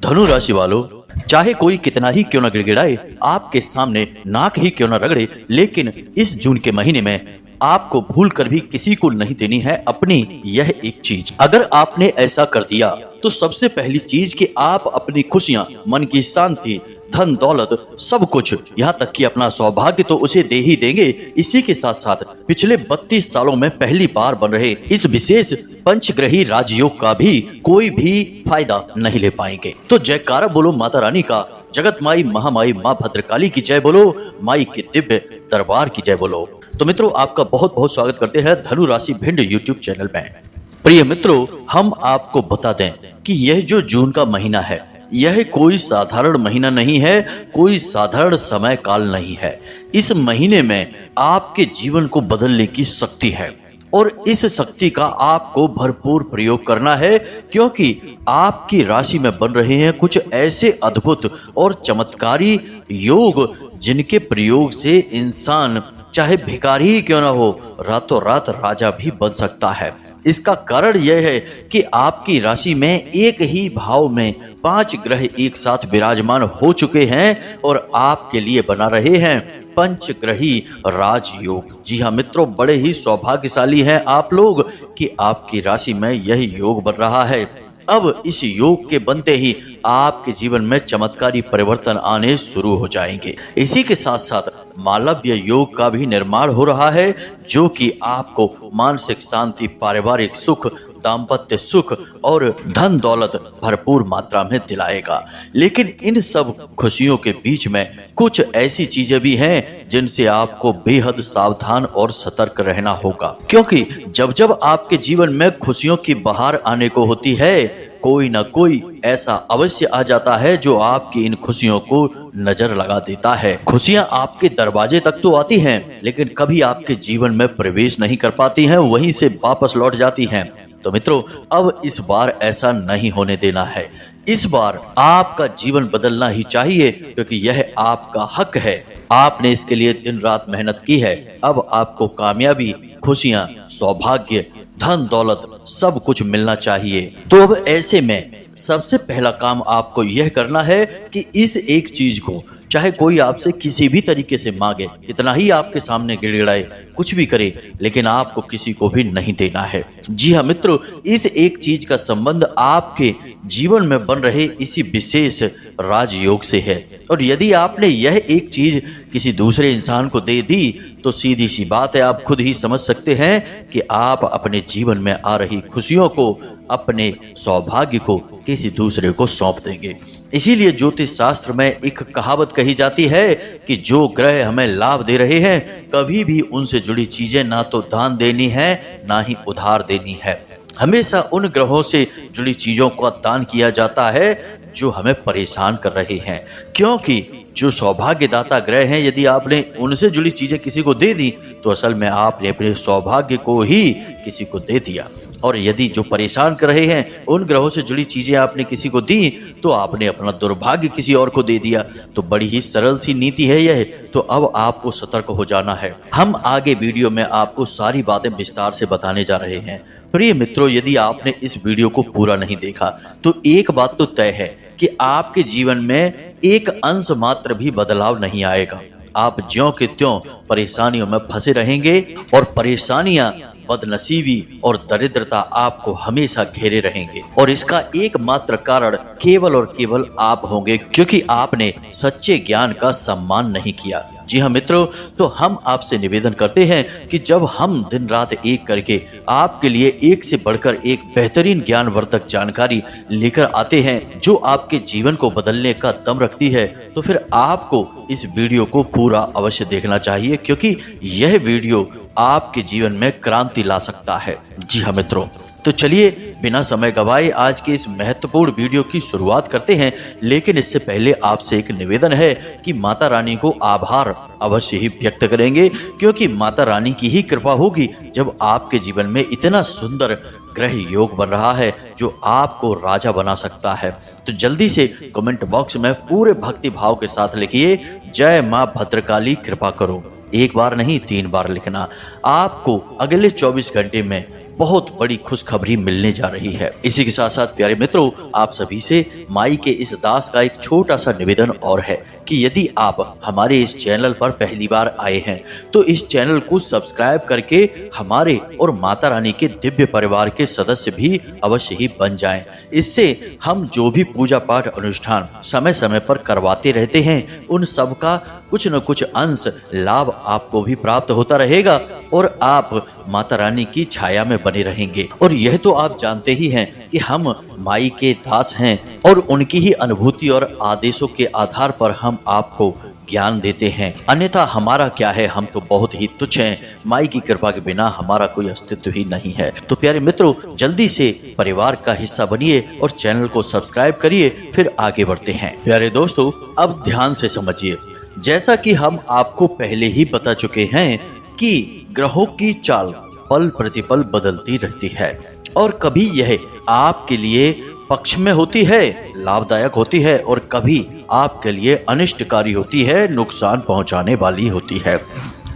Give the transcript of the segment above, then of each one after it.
धनु राशि वालों, चाहे कोई कितना ही क्यों न गिड़गिड़ाए, आपके सामने नाक ही क्यों न रगड़े, लेकिन इस जून के महीने में आपको भूल कर भी किसी को नहीं देनी है अपनी यह एक चीज। अगर आपने ऐसा कर दिया तो सबसे पहली चीज कि आप अपनी खुशियां, मन की शांति, धन दौलत, सब कुछ, यहाँ तक कि अपना सौभाग्य तो उसे दे ही देंगे। इसी के साथ साथ पिछले 32 सालों में पहली बार बन रहे इस विशेष पंचग्रही राजयोग का भी कोई भी फायदा नहीं ले पाएंगे। तो जयकारा बोलो माता रानी का, जगत माई महामाई माँ भद्रकाली की जय बोलो, माई के दिव्य दरबार की जय बोलो। तो मित्रों, आपका बहुत बहुत स्वागत करते हैं धनु राशि भिंड यूट्यूब चैनल में। प्रिय मित्रों, हम आपको बता दें कि यह जो जून का महीना है, यह कोई साधारण महीना नहीं है, कोई साधारण समय काल नहीं है। इस महीने में आपके जीवन को बदलने की शक्ति है और इस शक्ति का आपको भरपूर प्रयोग करना है, क्योंकि आपकी राशि में बन रहे हैं कुछ ऐसे अद्भुत और चमत्कारी योग जिनके प्रयोग से इंसान चाहे भिखारी ही क्यों ना हो, रातों रात राजा भी बन सकता है। इसका कारण यह है कि आपकी राशि में एक ही भाव में 5 ग्रह एक साथ विराजमान हो चुके हैं और आपके लिए बना रहे हैं पंचग्रही राजयोग। जी हाँ मित्रों, बड़े ही सौभाग्यशाली हैं आप लोग कि आपकी राशि में यह योग बन रहा है। अब इस योग के बनते ही आपके जीवन में चमत्कारी परिवर्तन आने शुरू हो जाएंगे। इसी के साथ साथ मालव्य योग का भी निर्माण हो रहा है, जो कि आपको मानसिक शांति, पारिवारिक सुख, दाम्पत्य सुख और धन दौलत भरपूर मात्रा में दिलाएगा। लेकिन इन सब खुशियों के बीच में कुछ ऐसी चीजें भी हैं जिनसे आपको बेहद सावधान और सतर्क रहना होगा, क्योंकि जब जब आपके जीवन में खुशियों की बहार आने को होती है, कोई ना कोई ऐसा अवश्य आ जाता है जो आपकी इन खुशियों को नजर लगा देता है। खुशियां आपके दरवाजे तक तो आती हैं, लेकिन कभी आपके जीवन में प्रवेश नहीं कर पाती हैं, वहीं से वापस लौट जाती हैं। तो मित्रों, अब इस बार ऐसा नहीं होने देना है। इस बार आपका जीवन बदलना ही चाहिए, क्योंकि यह आपका हक है। आपने इसके लिए दिन रात मेहनत की है। अब आपको कामयाबी, खुशियां, सौभाग्य, धन दौलत सब कुछ मिलना चाहिए। तो अब ऐसे में सबसे पहला काम आपको यह करना है कि इस एक चीज को, चाहे कोई आपसे किसी भी तरीके से मांगे, कितना ही आपके सामने गिड़गिड़ाए, कुछ भी करे, लेकिन आपको किसी को भी नहीं देना है। जी हाँ मित्रों, इस एक चीज का संबंध आपके जीवन में बन रहे इसी विशेष राजयोग से है। और यदि आपने यह एक चीज किसी दूसरे इंसान को दे दी तो सीधी सी बात है, आप खुद ही समझ सकते हैं कि आप अपने जीवन में आ रही खुशियों को, अपने सौभाग्य को किसी दूसरे को सौंप देंगे। इसीलिए ज्योतिष शास्त्र में एक कहावत कही जाती है कि जो ग्रह हमें लाभ दे रहे हैं, कभी भी उनसे जुड़ी चीजें ना तो दान देनी है ना ही उधार देनी है। हमेशा उन ग्रहों से जुड़ी चीजों का दान किया जाता है जो हमें परेशान कर रहे हैं, क्योंकि जो सौभाग्यदाता ग्रह हैं, यदि आपने उनसे जुड़ी चीजें किसी को दे दी तो असल में आपने अपने सौभाग्य को ही किसी को दे दिया। और यदि जो परेशान कर रहे हैं, उन ग्रहों से जुड़ी चीजें आपने किसी को दी तो आपने अपना दुर्भाग्य किसी और को दे दिया। तो बड़ी ही सरल सी नीति है यह। तो अब आपको सतर्क हो जाना है। हम आगे वीडियो में आपको सारी बातें विस्तार से बताने जा रहे हैं। प्रिय मित्रों, यदि आपने इस वीडियो को पूरा नहीं देखा तो एक बात तो तय है कि आपके जीवन में एक अंश मात्र भी बदलाव नहीं आएगा। आप ज्यों के त्यों परेशानियों में फंसे रहेंगे और परेशानियां, बदनसीबी और दरिद्रता आपको हमेशा घेरे रहेंगे। और इसका एकमात्र कारण केवल और केवल आप होंगे, क्योंकि आपने सच्चे ज्ञान का सम्मान नहीं किया। जी हाँ मित्रों, तो हम आपसे निवेदन करते हैं कि जब हम दिन रात एक करके आपके लिए एक से बढ़कर एक बेहतरीन ज्ञानवर्धक जानकारी लेकर आते हैं जो आपके जीवन को बदलने का दम रखती है, तो फिर आपको इस वीडियो को पूरा अवश्य देखना चाहिए, क्योंकि यह वीडियो आपके जीवन में क्रांति ला सकता है। जी हाँ मित्रों, तो चलिए बिना समय गवाए आज के इस महत्वपूर्ण वीडियो की शुरुआत करते हैं। लेकिन इससे पहले आपसे एक निवेदन है कि माता रानी को आभार अवश्य ही व्यक्त करेंगे, क्योंकि माता रानी की ही कृपा होगी जब आपके जीवन में इतना सुंदर ग्रह योग बन रहा है जो आपको राजा बना सकता है। तो जल्दी से कमेंट बॉक्स में पूरे भक्ति भाव के साथ लिखिए, जय माँ भद्रकाली कृपा करो। एक बार नहीं 3 बार लिखना। आपको अगले 24 घंटे में बहुत बड़ी खुशखबरी मिलने जा रही है। इसी के साथ साथ प्यारे मित्रों, आप सभी से माई के इस दास का एक छोटा सा निवेदन और है कि यदि आप हमारे इस चैनल पर पहली बार आए हैं तो इस चैनल को सब्सक्राइब करके हमारे और माता रानी के दिव्य परिवार के सदस्य भी अवश्य ही बन जाएं। इससे हम जो भी पूजा पाठ अनुष्ठान समय समय पर करवाते रहते हैं उन सब का कुछ न कुछ अंश लाभ आपको भी प्राप्त होता रहेगा और आप माता रानी की छाया में बने रहेंगे। और यह तो आप जानते ही हैं कि हम माई के दास हैं और उनकी ही अनुभूति और आदेशों के आधार पर हम आपको ज्ञान देते हैं, अन्यथा हमारा क्या है, हम तो बहुत ही तुच्छ हैं। माई की कृपा के बिना हमारा कोई अस्तित्व ही नहीं है। तो प्यारे मित्रों, जल्दी से परिवार का हिस्सा बनिए और चैनल को सब्सक्राइब करिए, फिर आगे बढ़ते हैं। प्यारे दोस्तों, अब ध्यान से समझिए। जैसा कि हम आपको पहले ही बता चुके हैं कि ग्रहों की चाल पल प्रतिपल बदलती रहती है और कभी यह आपके लिए पक्ष में होती है, लाभदायक होती है, और कभी आपके लिए अनिष्टकारी होती है, नुकसान पहुंचाने वाली होती है।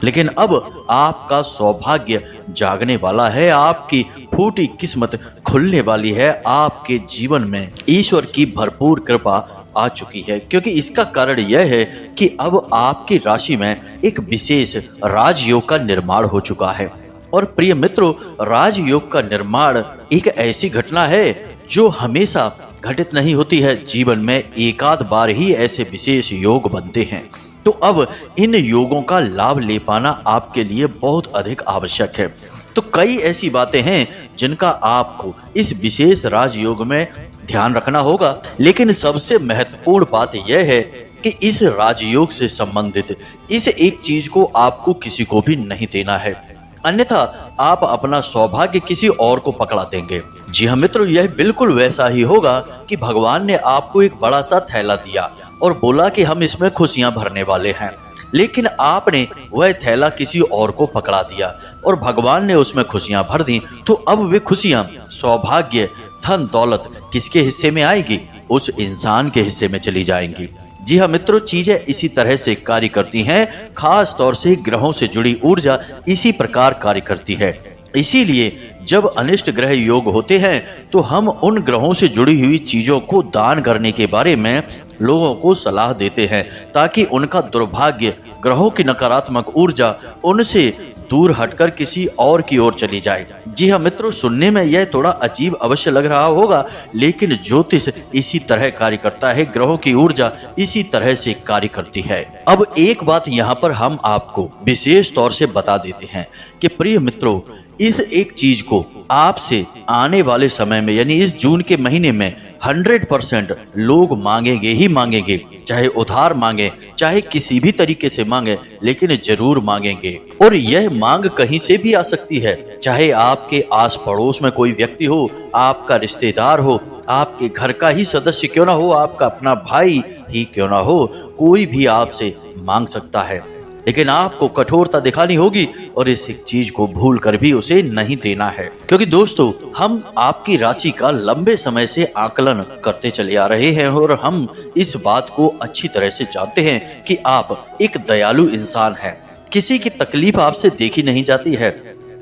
लेकिन अब आपका सौभाग्य जागने वाला है, आपकी फूटी किस्मत खुलने वाली है, आपके जीवन में ईश्वर की भरपूर कृपा आ चुकी है। क्योंकि इसका कारण यह है कि अब आपकी राशि में एक विशेष राजयोग का निर्माण हो चुका है। और प्रिय मित्रों, राजयोग का निर्माण एक ऐसी घटना है जो हमेशा घटित नहीं होती है। जीवन में एकाध बार ही ऐसे विशेष योग बनते हैं। तो अब इन योगों का लाभ ले पाना आपके लिए बहुत अधिक आवश्यक है। तो कई ऐसी बातें हैं जिनका आपको इस विशेष राजयोग में ध्यान रखना होगा, लेकिन सबसे महत्वपूर्ण बात यह है कि इस राजयोग से संबंधित इस एक चीज को आपको किसी को भी नहीं देना है, अन्यथा आप अपना सौभाग्य किसी और को पकड़ा देंगे। जी हाँ मित्रों, यह बिल्कुल वैसा ही होगा कि भगवान ने आपको एक बड़ा सा थैला दिया और बोला कि हम इसमें खुशियां भरने वाले हैं, लेकिन आपने वह थैला किसी और को पकड़ा दिया और भगवान ने उसमें खुशियां भर दी। तो अब वे खुशियां, सौभाग्य, धन दौलत किसके हिस्से में आएगी? उस इंसान के हिस्से में चली जाएंगी। जी हाँ मित्रों, चीजें इसी तरह से कार्य करती हैं। खास तौर से ग्रहों से जुड़ी ऊर्जा इसी प्रकार कार्य करती है। इसीलिए जब अनिष्ट ग्रह योग होते हैं तो हम उन ग्रहों से जुड़ी हुई चीजों को दान करने के बारे में लोगों को सलाह देते हैं, ताकि उनका दुर्भाग्य, ग्रहों की नकारात्मक ऊर्जा उनसे दूर हटकर किसी और की ओर चली जाए। जी हाँ मित्रों, सुनने में यह थोड़ा अजीब अवश्य लग रहा होगा, लेकिन ज्योतिष इसी तरह कार्य करता है, ग्रहों की ऊर्जा इसी तरह से कार्य करती है। अब एक बात यहाँ पर हम आपको विशेष तौर से बता देते हैं कि प्रिय मित्रों, इस एक चीज को आपसे आने वाले समय में, यानी इस जून के महीने में 100% लोग मांगेंगे ही मांगेंगे, चाहे उधार मांगे, चाहे किसी भी तरीके से मांगे, लेकिन जरूर मांगेंगे। और यह मांग कहीं से भी आ सकती है, चाहे आपके आस पड़ोस में कोई व्यक्ति हो, आपका रिश्तेदार हो, आपके घर का ही सदस्य क्यों ना हो, आपका अपना भाई ही क्यों ना हो, कोई भी आपसे मांग सकता है। लेकिन आपको कठोरता दिखानी होगी और इस चीज को भूल कर भी उसे नहीं देना है। क्योंकि दोस्तों, हम आपकी राशि का लंबे समय से आकलन करते चले आ रहे हैं और हम इस बात को अच्छी तरह से जानते हैं कि आप एक दयालु इंसान हैं। किसी की तकलीफ आपसे देखी नहीं जाती है,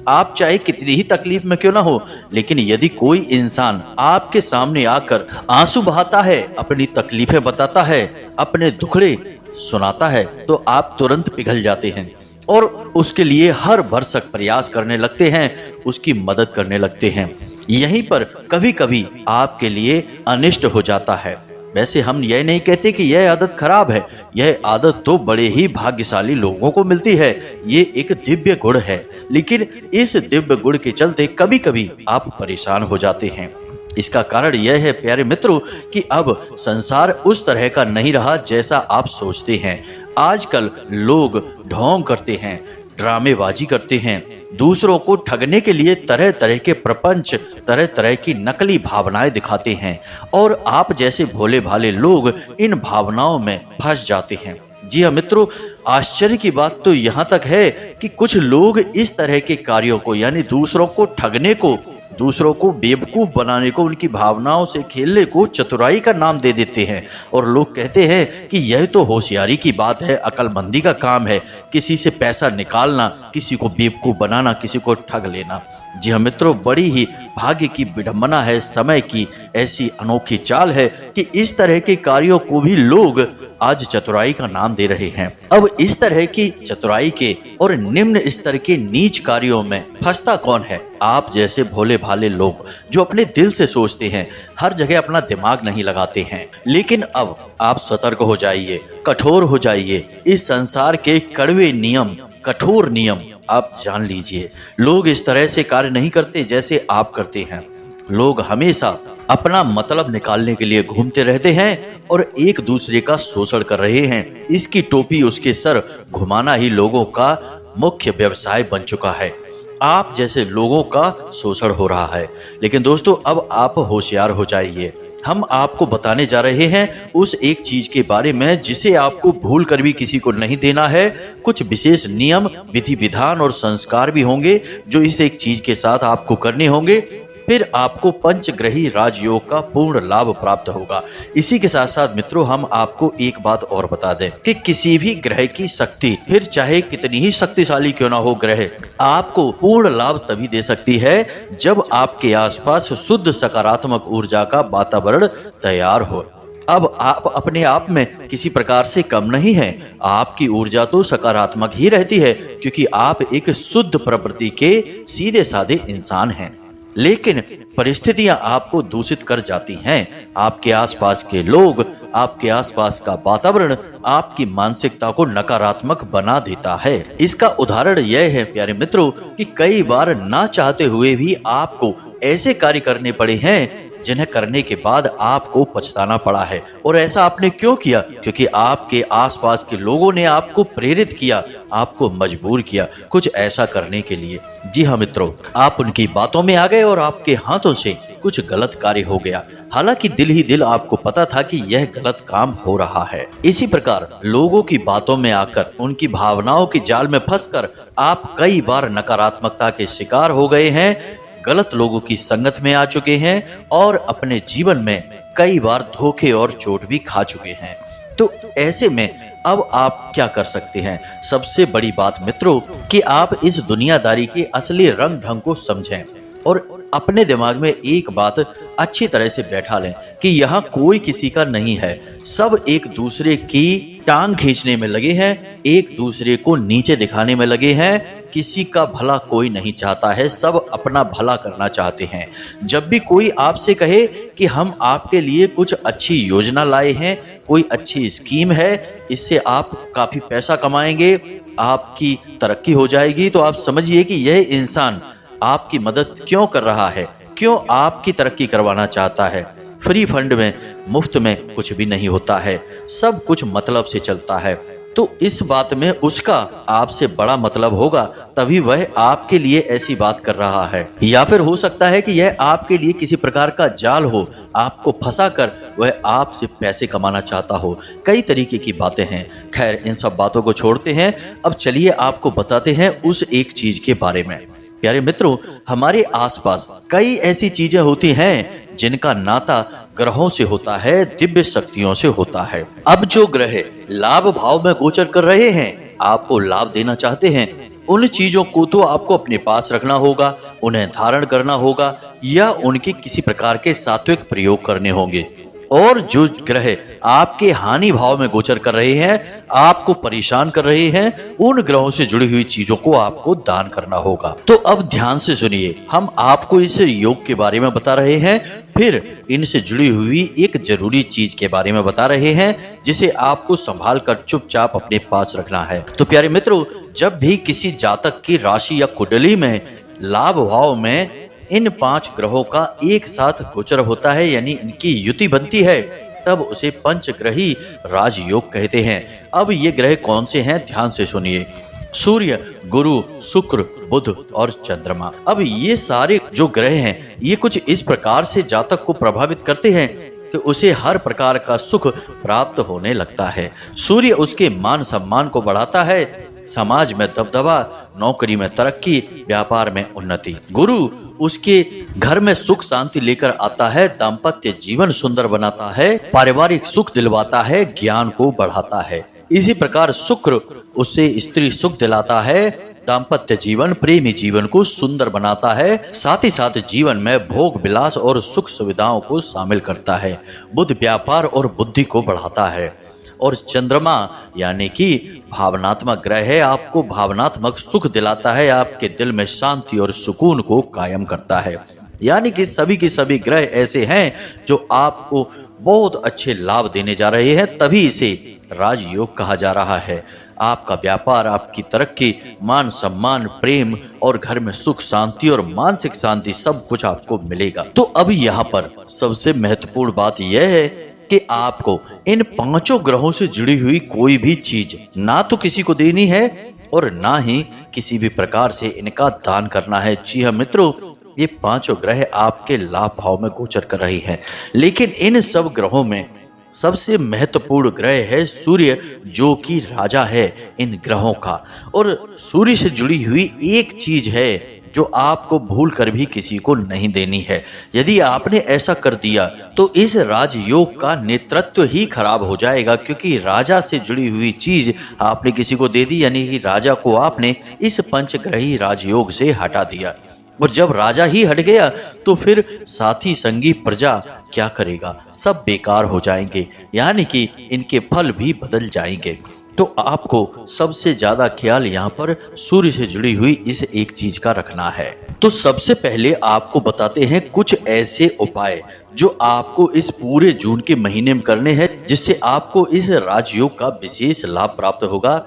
आप चाहे कितनी ही तकलीफ में क्यों ना हो, लेकिन यदि कोई इंसान आपके सामने आकर आंसू बहाता है, अपनी तकलीफें बताता है, अपने दुखड़े सुनाता है, तो आप तुरंत पिघल जाते हैं और उसके लिए हर भरसक प्रयास करने लगते हैं, उसकी मदद करने लगते हैं। यहीं पर कभी कभी आपके लिए अनिष्ट हो जाता है। वैसे हम यह नहीं कहते कि यह आदत खराब है, यह आदत तो बड़े ही भाग्यशाली लोगों को मिलती है, ये एक दिव्य गुण है। लेकिन इस दिव्य गुण के चलते कभी कभी आप परेशान हो जाते हैं। इसका कारण यह है प्यारे मित्रों कि अब संसार उस तरह का नहीं रहा जैसा आप सोचते हैं। आजकल लोग ढोंग करते हैं, ड्रामेबाजी करते हैं, दूसरों को ठगने के लिए तरह तरह के प्रपंच, तरह तरह की नकली भावनाएं दिखाते हैं और आप जैसे भोले भाले लोग इन भावनाओं में फंस जाते हैं। जी हाँ मित्रों, आश्चर्य की बात तो यहाँ तक है कि कुछ लोग इस तरह के कार्यों को, यानी दूसरों को ठगने को दूसरों को बेवकूफ बनाने को, उनकी भावनाओं से खेलने को चतुराई का नाम दे देते हैं और लोग कहते हैं कि यह तो होशियारी की बात है, अक्लमंदी का काम है, किसी से पैसा निकालना, किसी को बेवकूफ बनाना, किसी को ठग लेना। जी हाँ मित्रों, बड़ी ही भाग्य की विडंबना है, समय की ऐसी अनोखी चाल है कि इस तरह के कार्यों को भी लोग आज चतुराई का नाम दे रहे हैं। अब इस तरह की चतुराई के और निम्न स्तर के नीच कार्यों में फंसता कौन है? आप जैसे भोले भाले लोग जो अपने दिल से सोचते हैं, हर जगह अपना दिमाग नहीं लगाते हैं। लेकिन अब आप सतर्क हो जाइए, कठोर हो जाइए। इस संसार के कड़वे नियम, कठोर नियम आप जान लीजिए। लोग इस तरह से कार्य नहीं करते जैसे आप करते हैं। लोग हमेशा अपना मतलब निकालने के लिए घूमते रहते हैं और एक दूसरे का शोषण कर रहे हैं। इसकी टोपी उसके सर घुमाना ही लोगों का मुख्य व्यवसाय बन चुका है। आप जैसे लोगों का शोषण हो रहा है। लेकिन दोस्तों, अब आप होशियार हो जाइए। हम आपको बताने जा रहे हैं उस एक चीज के बारे में जिसे आपको भूल कर भी किसी को नहीं देना है। कुछ विशेष नियम, विधि विधान और संस्कार भी होंगे जो इस एक चीज के साथ आपको करने होंगे। फिर आपको पंचग्रही राजयोग का पूर्ण लाभ प्राप्त होगा। इसी के साथ साथ मित्रों, हम आपको एक बात और बता दें कि किसी भी ग्रह की शक्ति, फिर चाहे कितनी ही शक्तिशाली क्यों ना हो ग्रह, आपको पूर्ण लाभ तभी दे सकती है जब आपके आसपास शुद्ध सकारात्मक ऊर्जा का वातावरण तैयार हो। अब आप अपने आप में किसी प्रकार से कम नहीं हैं। आपकी ऊर्जा तो सकारात्मक ही रहती है क्योंकि आप एक शुद्ध प्रवृत्ति के सीधे साधे इंसान हैं। लेकिन परिस्थितियां आपको दूषित कर जाती हैं। आपके आसपास के लोग, आपके आसपास का वातावरण आपकी मानसिकता को नकारात्मक बना देता है। इसका उदाहरण यह है प्यारे मित्रों कि कई बार ना चाहते हुए भी आपको ऐसे कार्य करने पड़े हैं जिन्हें करने के बाद आपको पछताना पड़ा है। और ऐसा आपने क्यों किया? क्योंकि आपके आसपास के लोगों ने आपको प्रेरित किया, आपको मजबूर किया कुछ ऐसा करने के लिए। जी हाँ मित्रों, आप उनकी बातों में आ गए और आपके हाथों से कुछ गलत कार्य हो गया। हालांकि दिल ही दिल आपको पता था कि यह गलत काम हो रहा है। इसी प्रकार लोगों की बातों में आकर, उनकी भावनाओं के जाल में फंसकर आप कई बार नकारात्मकता के शिकार हो गए हैं, गलत लोगों की संगत में आ चुके हैं और अपने जीवन में कई बार धोखे और चोट भी खा चुके हैं। तो ऐसे में अब आप क्या कर सकते हैं? सबसे बड़ी बात मित्रों कि आप इस दुनियादारी के असली रंग ढंग को समझें और अपने दिमाग में एक बात अच्छी तरह से बैठा लें कि यहाँ कोई किसी का नहीं है। सब एक दूसरे की टांग खींचने में लगे हैं, एक दूसरे को नीचे दिखाने में लगे हैं। किसी का भला कोई नहीं चाहता है, सब अपना भला करना चाहते हैं। जब भी कोई आपसे कहे कि हम आपके लिए कुछ अच्छी योजना लाए हैं, कोई अच्छी स्कीम है, इससे आप काफी पैसा कमाएंगे, आपकी तरक्की हो जाएगी, तो आप समझिए कि यह इंसान आपकी मदद क्यों कर रहा है, क्यों आपकी तरक्की करवाना चाहता है। फ्री फंड में, मुफ्त में कुछ भी नहीं होता है, सब कुछ मतलब से चलता है। तो इस बात में उसका आपसे बड़ा मतलब होगा, तभी वह आपके लिए ऐसी बात कर रहा है। या फिर हो सकता है कि यह आपके लिए किसी प्रकार का जाल हो, आपको फंसाकर वह आपसे पैसे कमाना चाहता हो। कई तरीके की बातें हैं। खैर, इन सब बातों को छोड़ते हैं। अब चलिए आपको बताते हैं उस एक चीज के बारे में। प्यारे मित्रों, हमारे आसपास कई ऐसी चीजें होती हैं जिनका नाता ग्रहों से होता है, दिव्य शक्तियों से होता है। अब जो ग्रह लाभ भाव में गोचर कर रहे हैं, आपको लाभ देना चाहते हैं, उन चीजों को तो आपको अपने पास रखना होगा, उन्हें धारण करना होगा या उनके किसी प्रकार के सात्विक प्रयोग करने होंगे। और जो ग्रह आपके हानि भाव में गोचर कर रहे हैं, आपको परेशान कर रहे हैं, उन ग्रहों से जुड़ी हुई चीजों को आपको दान करना होगा। तो अब ध्यान से सुनिए, हम आपको इस योग के बारे में बता रहे हैं, फिर इनसे जुड़ी हुई एक जरूरी चीज के बारे में बता रहे हैं जिसे आपको संभाल कर चुपचाप अपने पास रखना है। तो प्यारे मित्रों, जब भी किसी जातक की राशि या कुंडली में लाभ भाव में इन 5 ग्रहों का एक साथ गोचर होता है, यानी इनकी युति बनती है, तब उसे पंचग्रही राजयोग कहते हैं। अब ये ग्रह कौन से हैं, ध्यान से सुनिए। सूर्य, गुरु, शुक्र, बुध और चंद्रमा। अब ये सारे जो ग्रह हैं, ये कुछ इस प्रकार से जातक को प्रभावित करते हैं कि उसे हर प्रकार का सुख प्राप्त होने लगता है। सूर्य उसके मान सम्मान को बढ़ाता है, समाज में दबदबा, नौकरी में तरक्की, व्यापार में उन्नति। गुरु उसके घर में सुख शांति लेकर आता है, दाम्पत्य जीवन सुंदर बनाता है, पारिवारिक सुख दिलवाता है, ज्ञान को बढ़ाता है। इसी प्रकार शुक्र उसे स्त्री सुख दिलाता है, दाम्पत्य जीवन प्रेमी जीवन को सुंदर बनाता है, साथ ही साथ जीवन में भोग विलास और सुख सुविधाओं को शामिल करता है। बुध व्यापार और बुद्धि को बढ़ाता है और चंद्रमा यानी कि भावनात्मक ग्रह है, आपको भावनात्मक सुख दिलाता है, आपके दिल में शांति और सुकून को कायम करता है। यानी कि सभी के सभी ग्रह ऐसे हैं जो आपको बहुत अच्छे लाभ देने जा रहे हैं, तभी इसे राजयोग कहा जा रहा है। आपका व्यापार, आपकी तरक्की, मान सम्मान, प्रेम और घर में सुख शांति और मानसिक शांति सब कुछ आपको मिलेगा। तो अब यहाँ पर सबसे महत्वपूर्ण बात यह है कि आपको इन पांचों ग्रहों से जुड़ी हुई कोई भी चीज ना तो किसी को देनी है और ना ही किसी भी प्रकार से इनका दान करना है। जी हाँ मित्रों, ये पांचों ग्रह आपके लाभ भाव में गोचर कर रही हैं, लेकिन इन सब ग्रहों में सबसे महत्वपूर्ण ग्रह है सूर्य, जो कि राजा है इन ग्रहों का। और सूर्य से जुड़ी हुई एक चीज है जो आपको भूल कर भी किसी को नहीं देनी है। यदि आपने ऐसा कर दिया तो इस राजयोग का नेतृत्व ही खराब हो जाएगा, क्योंकि राजा से जुड़ी हुई चीज आपने किसी को दे दी, यानी कि राजा को आपने इस पंचग्रही राजयोग से हटा दिया। और जब राजा ही हट गया तो फिर साथी संगी प्रजा क्या करेगा, सब बेकार हो जाएंगे, यानी कि इनके फल भी बदल जाएंगे। तो आपको सबसे ज्यादा ख्याल यहाँ पर सूर्य से जुड़ी हुई इस एक चीज का रखना है। तो सबसे पहले आपको बताते हैं कुछ ऐसे उपाय जो आपको इस पूरे जून के महीने में करने हैं, जिससे आपको इस राजयोग का विशेष लाभ प्राप्त होगा।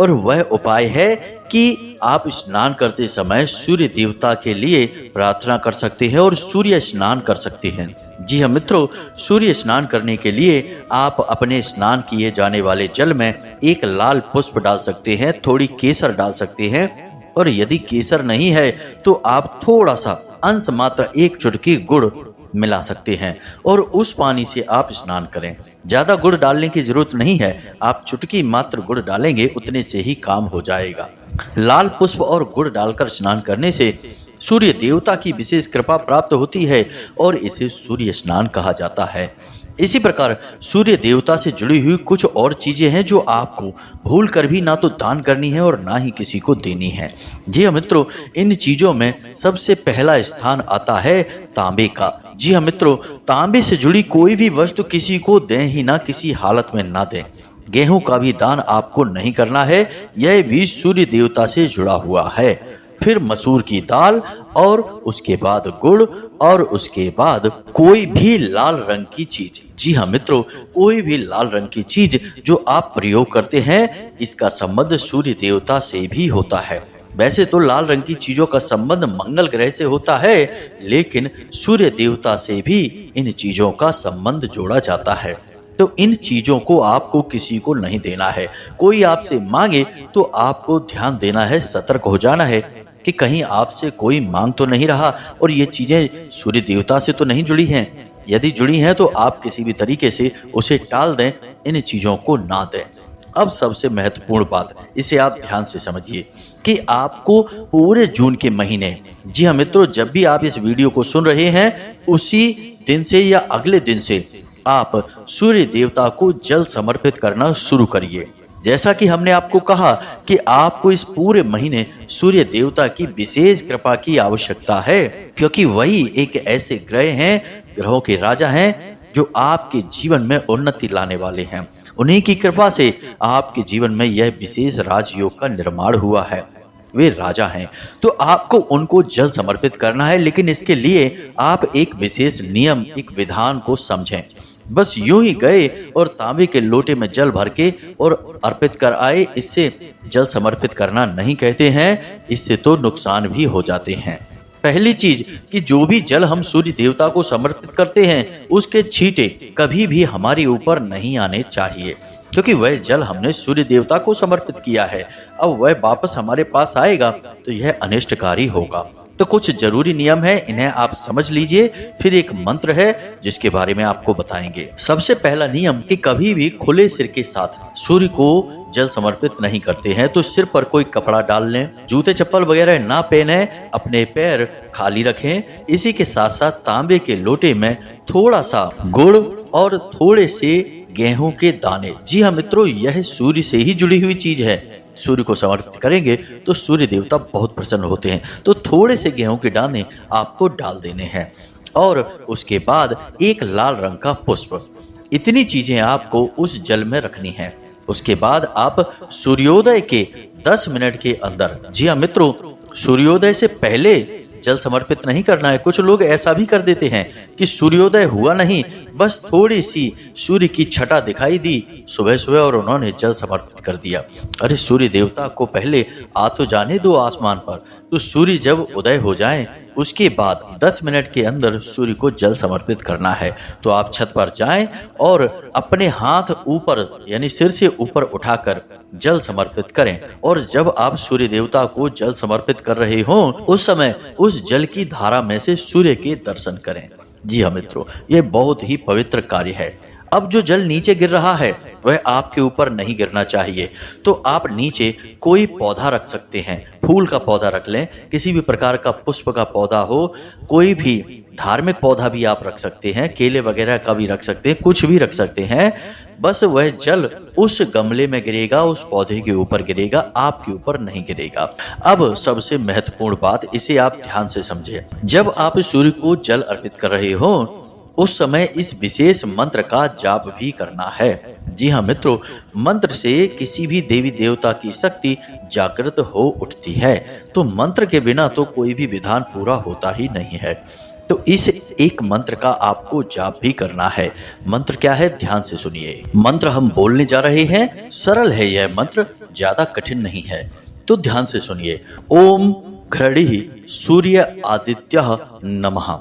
और वह उपाय है कि आप स्नान करते समय सूर्य देवता के लिए प्रार्थना कर सकते हैं और सूर्य स्नान कर सकते हैं। जी हाँ मित्रों, सूर्य स्नान करने के लिए आप अपने स्नान किए जाने वाले जल में एक लाल पुष्प डाल सकते हैं, थोड़ी केसर डाल सकते हैं, और यदि केसर नहीं है तो आप थोड़ा सा अंश मात्र एक चुटकी गुड़ मिला सकते हैं और उस पानी से आप स्नान करें। ज्यादा गुड़ डालने की जरूरत नहीं है, आप चुटकी मात्र गुड़ डालेंगे उतने से ही काम हो जाएगा। लाल पुष्प और गुड़ डालकर स्नान करने से सूर्य देवता की विशेष कृपा प्राप्त होती है और इसे सूर्य स्नान कहा जाता है। इसी प्रकार सूर्य देवता से जुड़ी हुई कुछ और चीजें हैं जो आपको भूल कर भी ना तो दान करनी है और ना ही किसी को देनी है। जी हाँ मित्रों, इन चीजों में सबसे पहला स्थान आता है तांबे का। जी हाँ मित्रों, तांबे से जुड़ी कोई भी वस्तु किसी को दें ही ना, किसी हालत में ना दें। गेहूं का भी दान आपको नहीं करना है, यह भी सूर्य देवता से जुड़ा हुआ है। फिर मसूर की दाल और उसके बाद गुड़ और उसके बाद कोई भी लाल रंग की चीज। जी हाँ मित्रों, कोई भी लाल रंग की चीज जो आप प्रयोग करते हैं, इसका संबंध सूर्य देवता से भी होता है। वैसे तो लाल रंग की चीजों का संबंध मंगल ग्रह से होता है, लेकिन सूर्य देवता से भी इन चीजों का संबंध जोड़ा जाता है। तो इन चीजों को आपको किसी को नहीं देना है। कोई आपसे मांगे तो आपको ध्यान देना है, सतर्क हो जाना है कि कहीं आपसे कोई मांग तो नहीं रहा और ये चीजें सूर्य देवता से तो नहीं जुड़ी हैं। यदि जुड़ी हैं तो आप किसी भी तरीके से उसे टाल दें, इन चीजों को ना दें। अब सबसे महत्वपूर्ण बात, इसे आप ध्यान से समझिए कि आपको पूरे जून के महीने, जी हाँ मित्रों, जब भी आप इस वीडियो को सुन रहे हैं उसी दिन से या अगले दिन से आप सूर्य देवता को जल समर्पित करना शुरू करिए। जैसा कि हमने आपको कहा कि आपको इस पूरे महीने सूर्य देवता की विशेष कृपा की आवश्यकता है, क्योंकि वही एक ऐसे ग्रह हैं, ग्रहों के राजा हैं, जो आपके जीवन में उन्नति लाने वाले हैं। उन्हीं की कृपा से आपके जीवन में यह विशेष राजयोग का निर्माण हुआ है। वे राजा हैं, तो आपको उनको जल समर्पित करना है, लेकिन इसके लिए आप एक विशेष नियम, एक विधान को समझें। बस यूं ही गए और तांबे के लोटे में जल भर के और अर्पित कर आए, इससे जल समर्पित करना नहीं कहते हैं, इससे तो नुकसान भी हो जाते हैं। पहली चीज कि जो भी जल हम सूर्य देवता को समर्पित करते हैं, उसके छींटे कभी भी हमारे ऊपर नहीं आने चाहिए, क्योंकि वह जल हमने सूर्य देवता को समर्पित किया है। अब वह वापस हमारे पास आएगा तो यह अनिष्टकारी होगा। तो कुछ जरूरी नियम है, इन्हें आप समझ लीजिए। फिर एक मंत्र है जिसके बारे में आपको बताएंगे। सबसे पहला नियम कि कभी भी खुले सिर के साथ सूर्य को जल समर्पित नहीं करते हैं, तो सिर पर कोई कपड़ा डाल लें, जूते चप्पल वगैरह ना पहने, अपने पैर खाली रखें। इसी के साथ साथ तांबे के लोटे में थोड़ा सा गुड़ और थोड़े से गेहूं के दाने, जी हाँ मित्रों, यह सूर्य से ही जुड़ी हुई चीज है। सूर्य को समर्पित करेंगे तो सूर्य देवता बहुत प्रसन्न होते हैं। तो थोड़े से गेहूं के दाने आपको डाल देने हैं और उसके बाद एक लाल रंग का पुष्प, इतनी चीजें आपको उस जल में रखनी है। उसके बाद आप सूर्योदय के 10 मिनट के अंदर, जी हाँ मित्रों, सूर्योदय से पहले जल समर्पित नहीं करना है। कुछ लोग ऐसा भी कर देते हैं कि सूर्योदय हुआ नहीं, बस थोड़ी सी सूर्य की छटा दिखाई दी सुबह सुबह और उन्होंने जल समर्पित कर दिया। अरे सूर्य देवता को पहले आ तो जाने दो आसमान पर, तो सूर्य जब उदय हो जाए उसके बाद 10 मिनट के अंदर सूर्य को जल समर्पित करना है। तो आप छत पर जाएं और अपने हाथ ऊपर यानी सिर से ऊपर उठाकर जल समर्पित करें। और जब आप सूर्य देवता को जल समर्पित कर रहे हों उस समय उस जल की धारा में से सूर्य के दर्शन करें। जी हाँ मित्रों, यह बहुत ही पवित्र कार्य है। अब जो जल नीचे गिर रहा है वह आपके ऊपर नहीं गिरना चाहिए, तो आप नीचे कोई पौधा रख सकते हैं। फूल का पौधा रख लें, किसी भी प्रकार का पुष्प का पौधा हो, कोई भी धार्मिक पौधा भी आप रख सकते हैं, केले वगैरह का भी रख सकते हैं, कुछ भी रख सकते हैं। बस वह जल उस गमले में गिरेगा, उस पौधे के ऊपर गिरेगा, आपके ऊपर नहीं गिरेगा। अब सबसे महत्वपूर्ण बात, इसे आप ध्यान से समझें। जब आप सूर्य को जल अर्पित कर रहे हो उस समय इस विशेष मंत्र का जाप भी करना है। जी हाँ मित्रों, मंत्र से किसी भी देवी देवता की शक्ति जागृत हो उठती है। तो मंत्र के बिना तो कोई भी विधान पूरा होता ही नहीं है। तो इस एक मंत्र का आपको जाप भी करना है। मंत्र क्या है, ध्यान से सुनिए। मंत्र हम बोलने जा रहे हैं, सरल है यह मंत्र, ज्यादा कठिन नहीं है, तो ध्यान से सुनिए। ओम घृणि सूर्य आदित्य नमः।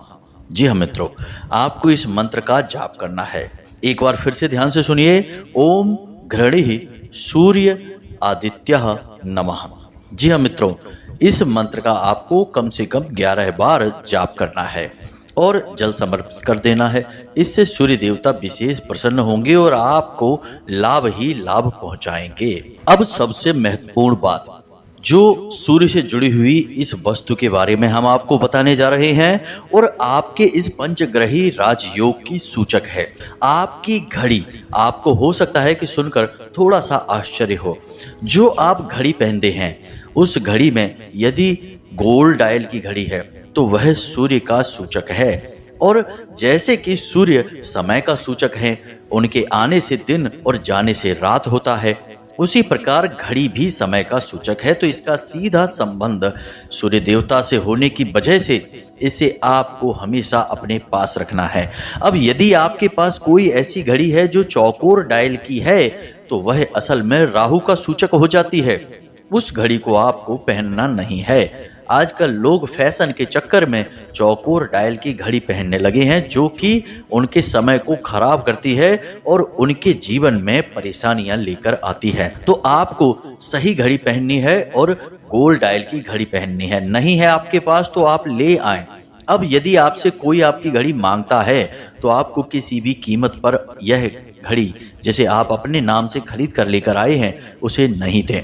जी हाँ मित्रों, आपको इस मंत्र का जाप करना है। एक बार फिर से ध्यान से सुनिए। ओम घृणि सूर्य आदित्य नमः। जी हाँ मित्रों, इस मंत्र का आपको कम से कम 11 बार जाप करना है और जल समर्पित कर देना है। इससे सूर्य देवता विशेष प्रसन्न होंगे और आपको लाभ ही लाभ पहुंचाएंगे। अब सबसे महत्वपूर्ण बात, जो सूर्य से जुड़ी हुई इस वस्तु के बारे में हम आपको बताने जा रहे हैं और आपके इस पंचग्रही राजयोग की सूचक है। आपकी घड़ी, आपको हो सकता है कि सुनकर थोड़ा सा आश्चर्य हो, जो आप घड़ी पहनते हैं उस घड़ी में यदि गोल्ड डायल की घड़ी है तो वह सूर्य का सूचक है। और जैसे कि सूर्य समय का सूचक है, उनके आने से दिन और जाने से रात होता है, उसी प्रकार घड़ी भी समय का सूचक है। तो इसका सीधा संबंध सूर्य देवता से होने की वजह से इसे आपको हमेशा अपने पास रखना है। अब यदि आपके पास कोई ऐसी घड़ी है जो चौकोर डायल की है तो वह असल में राहु का सूचक हो जाती है। उस घड़ी को आपको पहनना नहीं है। आजकल लोग फैशन के चक्कर में चौकोर डायल की घड़ी पहनने लगे हैं, जो कि उनके समय को खराब करती है और उनके जीवन में परेशानियां लेकर आती है। तो आपको सही घड़ी पहननी है और गोल्ड डायल की घड़ी पहननी है। नहीं है आपके पास तो आप ले आएं। अब यदि आपसे कोई आपकी घड़ी मांगता है तो आपको किसी भी कीमत पर यह घड़ी जिसे आप अपने नाम से खरीद कर लेकर आए हैं उसे नहीं दें।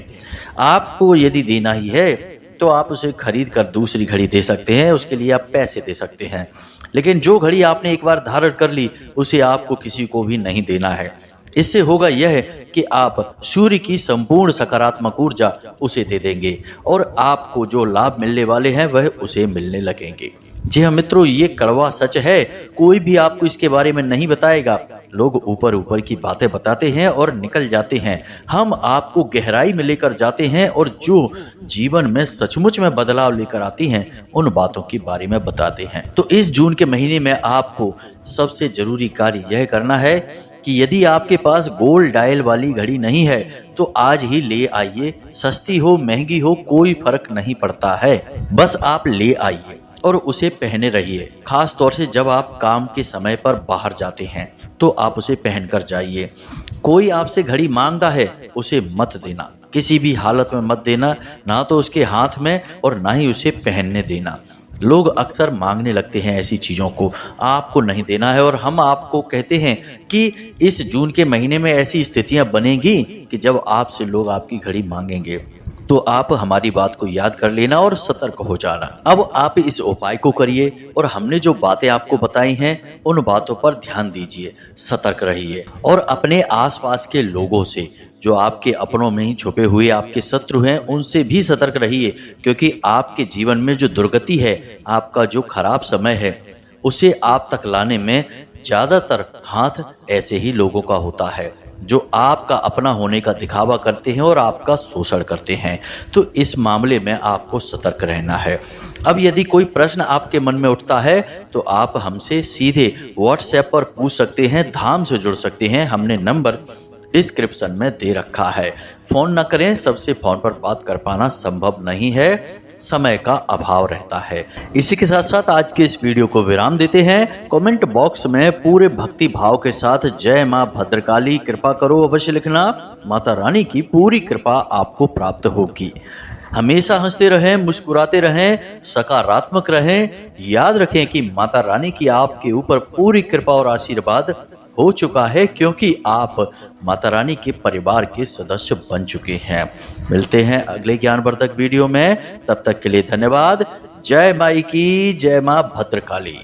आपको यदि देना ही है तो आप उसे खरीद कर दूसरी घड़ी दे सकते हैं, उसके लिए आप पैसे दे सकते हैं। लेकिन जो घड़ी आपने एक बार धारण कर ली उसे आपको किसी को भी नहीं देना है। इससे होगा यह कि आप सूर्य की संपूर्ण सकारात्मक ऊर्जा उसे दे देंगे और आपको जो लाभ मिलने वाले हैं वह उसे मिलने लगेंगे। जी हाँ मित्रों, ये कड़वा सच है। कोई भी आपको इसके बारे में नहीं बताएगा। लोग ऊपर ऊपर की बातें बताते हैं और निकल जाते हैं। हम आपको गहराई में लेकर जाते हैं और जो जीवन में सचमुच में बदलाव लेकर आती हैं उन बातों के बारे में बताते हैं। तो इस जून के महीने में आपको सबसे जरूरी कार्य यह करना है कि यदि आपके पास गोल्ड डायल वाली घड़ी नहीं है तो आज ही ले आइए। सस्ती हो महंगी हो कोई फर्क नहीं पड़ता है, बस आप ले आइए और उसे पहने रहिए। खास तौर से जब आप काम के समय पर बाहर जाते हैं तो आप उसे पहनकर जाइए। कोई आपसे घड़ी मांगता है उसे मत देना, किसी भी हालत में मत देना, ना तो उसके हाथ में और ना ही उसे पहनने देना। लोग अक्सर मांगने लगते हैं ऐसी चीज़ों को, आपको नहीं देना है, और हम आपको कहते हैं कि इस जून के महीने में ऐसी स्थितियां बनेंगी कि जब आपसे लोग आपकी घड़ी मांगेंगे। तो आप हमारी बात को याद कर लेना और सतर्क हो जाना। अब आप इस उपाय को करिए और हमने जो बातें आपको बताई हैं उन बातों पर ध्यान दीजिए, सतर्क रहिए और अपने आसपास के लोगों से, जो आपके अपनों में ही छुपे हुए आपके शत्रु हैं, उनसे भी सतर्क रहिए, क्योंकि आपके जीवन में जो दुर्गति है, आपका जो खराब समय है, उसे आप तक लाने में ज्यादातर हाथ ऐसे ही लोगों का होता है जो आपका अपना होने का दिखावा करते हैं और आपका शोषण करते हैं। तो इस मामले में आपको सतर्क रहना है। अब यदि कोई प्रश्न आपके मन में उठता है तो आप हमसे सीधे व्हाट्सएप पर पूछ सकते हैं, धाम से जुड़ सकते हैं। हमने नंबर डिस्क्रिप्शन में दे रखा है। फोन न करें, सबसे फोन पर बात कर पाना संभव नहीं है, समय का अभाव रहता है। इसी के साथ साथ आज के इस वीडियो को विराम देते हैं। कमेंट बॉक्स में पूरे भक्ति भाव के साथ जय मां भद्रकाली कृपा करो अवश्य लिखना। माता रानी की पूरी कृपा आपको प्राप्त होगी। हमेशा हंसते रहें, मुस्कुराते रहें, सकारात्मक रहें। याद रखें कि माता रानी की आपके ऊपर पूरी कृपा और आशीर्वाद हो चुका है, क्योंकि आप माता रानी के परिवार के सदस्य बन चुके हैं। मिलते हैं अगले ज्ञानवर्धक वीडियो में, तब तक के लिए धन्यवाद। जय माई की, जय मां भद्रकाली।